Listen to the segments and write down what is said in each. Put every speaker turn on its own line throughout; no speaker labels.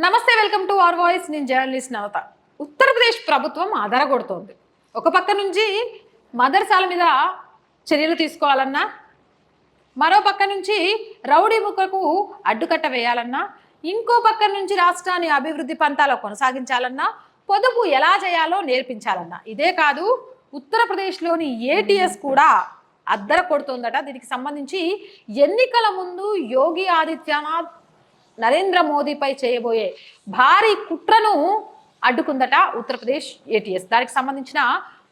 నమస్తే, welcome to our voice. నేను journalist నవత. ఉత్తరప్రదేశ్ ప్రభుత్వం ఆధారగొడుతోంది. ఒక పక్క నుంచి మదర్సాల మీద చర్యలు తీసుకోవాలన్నా, మరో పక్క నుంచి రౌడీ ముక్కకు అడ్డుకట్ట వేయాలన్నా, ఇంకో పక్క నుంచి రాష్ట్రాన్ని అభివృద్ధి పంతాలో కొనసాగించాలన్నా, పొదుపు ఎలా చేయాలో నేర్పించాలన్నా, ఇదే కాదు ఉత్తరప్రదేశ్లోని ఏటీఎస్ కూడా అద్దర కొడుతోందట. దీనికి సంబంధించి ఎన్నికల ముందు యోగి ఆదిత్యనాథ్ నరేంద్ర మోదీపై చేయబోయే భారీ కుట్రను అడ్డుకుందట ఉత్తరప్రదేశ్ ఏటీఎస్. దానికి సంబంధించిన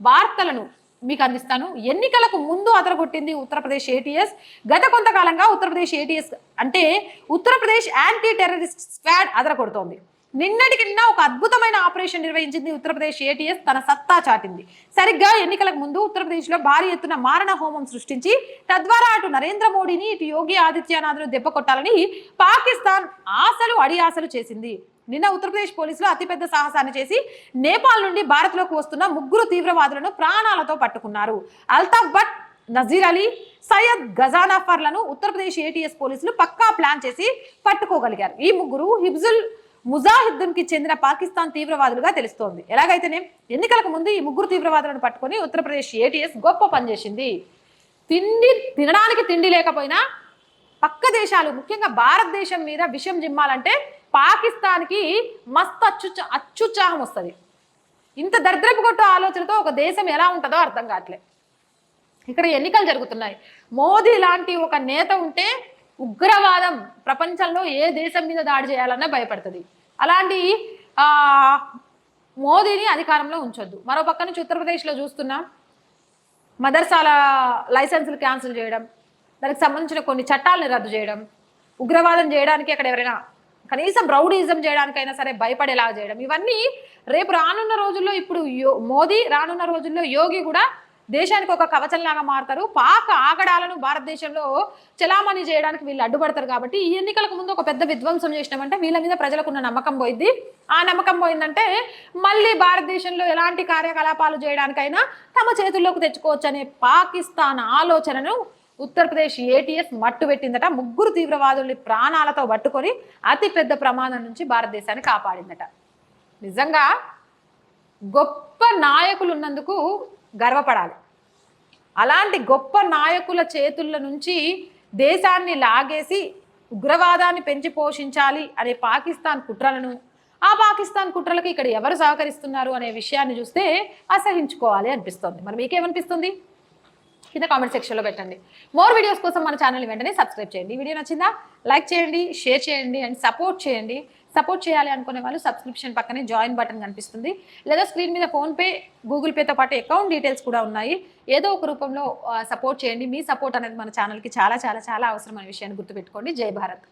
వార్తలను మీకు అందిస్తాను. ఎన్నికలకు ముందు అదరగొట్టింది ఉత్తరప్రదేశ్ ఏటీఎస్. గత కొంతకాలంగా ఉత్తరప్రదేశ్ ఏటీఎస్ అంటే ఉత్తరప్రదేశ్ యాంటీ టెర్రరిస్ట్ స్క్వాడ్ అదరగొడుతోంది. నిన్నటికి నిన్న ఒక అద్భుతమైన ఆపరేషన్ నిర్వహించింది ఉత్తరప్రదేశ్ ఏటీఎస్. తన సత్తా చాటింది. సరిగ్గా ఎన్నికలకు ముందు ఉత్తరప్రదేశ్లో భారీ ఎత్తున మారణ హోమం సృష్టించి తద్వారా అటు నరేంద్ర మోడీని ఇటు యోగి ఆదిత్యనాథ్ను దెబ్బకొట్టాలని పాకిస్తాన్ ఆశలు అడియాసలు చేసింది. నిన్న ఉత్తరప్రదేశ్ పోలీసులు అతిపెద్ద సాహసాన్ని చేసి నేపాల్ నుండి భారత్లోకి వస్తున్న 3 తీవ్రవాదులను ప్రాణాలతో పట్టుకున్నారు. అల్తాఫ్ భట్, నజీర్ అలీ, సయ్యద్ గజానాఫర్లను ఉత్తరప్రదేశ్ ఏటీఎస్ పోలీసులు పక్కా ప్లాన్ చేసి పట్టుకోగలిగారు. ఈ 3 హిబ్జుల్ ముజాహిద్దీన్ కి చెందిన పాకిస్తాన్ తీవ్రవాదులుగా తెలుస్తోంది. ఎలాగైతేనే ఎన్నికలకు ముందు ఈ 3 తీవ్రవాదులను పట్టుకొని ఉత్తరప్రదేశ్ ఏటీఎస్ గొప్ప పనిచేసింది. తినడానికి తిండి లేకపోయినా పక్క దేశాలు, ముఖ్యంగా భారతదేశం మీద విషం జిమ్మాలంటే పాకిస్తాన్కి మస్తు అత్యుత్సాహం వస్తుంది. ఇంత దరిద్రపు కొట్టు ఆలోచనతో ఒక దేశం ఎలా ఉంటుందో అర్థం కావట్లే. ఇక్కడ ఎన్నికలు జరుగుతున్నాయి. మోదీ లాంటి ఒక నేత ఉంటే ఉగ్రవాదం ప్రపంచంలో ఏ దేశం మీద దాడి చేయాలన్నా భయపడుతుంది. అలాంటి మోదీని అధికారంలో ఉంచొద్దు. మరో పక్క నుంచి ఉత్తరప్రదేశ్లో చూస్తున్నాం, మదర్సాల లైసెన్సులు క్యాన్సిల్ చేయడం, దానికి సంబంధించిన కొన్ని చట్టాలను రద్దు చేయడం, ఉగ్రవాదం చేయడానికి అక్కడ ఎవరైనా కనీసం రౌడీజం చేయడానికైనా సరే భయపడేలా చేయడం, ఇవన్నీ రేపు రానున్న రోజుల్లో, ఇప్పుడు మోదీ, రానున్న రోజుల్లో యోగి కూడా దేశానికి ఒక కవచంలాగా మారుతారు. పాక ఆగడాలను భారతదేశంలో చలామణి చేయడానికి వీళ్ళు అడ్డుపడతారు. కాబట్టి ఈ ఎన్నికలకు ముందు ఒక పెద్ద విధ్వంసం చేసినామంటే వీళ్ళ మీద ప్రజలకున్న నమ్మకం పోయింది. ఆ నమ్మకం పోయిందంటే మళ్ళీ భారతదేశంలో ఎలాంటి కార్యకలాపాలు చేయడానికైనా తమ చేతుల్లోకి తెచ్చుకోవచ్చు అనే పాకిస్తాన్ ఆలోచనను ఉత్తరప్రదేశ్ ఏటీఎస్ మట్టు పెట్టిందట. 3 తీవ్రవాదుల్ని ప్రాణాలతో పట్టుకొని అతిపెద్ద ప్రమాదం నుంచి భారతదేశాన్ని కాపాడిందట. నిజంగా గొప్ప నాయకులు ఉన్నందుకు గర్వపడాలి. అలాంటి గొప్ప నాయకుల చేతుల నుంచి దేశాన్ని లాగేసి ఉగ్రవాదాన్ని పెంచి పోషించాలి అనే పాకిస్తాన్ కుట్రలను, ఆ పాకిస్తాన్ కుట్రలకు ఇక్కడ ఎవరు సహకరిస్తున్నారు అనే విషయాన్ని చూస్తే అసహించుకోవాలి అనిపిస్తుంది. మరి మీకేమనిపిస్తుంది? కింద కామెంట్ సెక్షన్లో పెట్టండి. మోర్ వీడియోస్ కోసం మన ఛానల్ని వెంటనే సబ్స్క్రైబ్ చేయండి. వీడియో నచ్చిందా లైక్ చేయండి, షేర్ చేయండి అండ్ సపోర్ట్ చేయండి. సపోర్ట్ చేయాలి అనుకునే వాళ్ళు సబ్స్క్రిప్షన్ పక్కనే జాయిన్ బటన్ కనిపిస్తుంది, లేదా స్క్రీన్ మీద ఫోన్పే, గూగుల్ పేతో పాటు అకౌంట్ డీటెయిల్స్ కూడా ఉన్నాయి. ఏదో ఒక రూపంలో సపోర్ట్ చేయండి. మీ సపోర్ట్ అనేది మన ఛానల్కి చాలా చాలా చాలా అవసరం అనే విషయాన్ని గుర్తుపెట్టుకోండి. జై భారత్.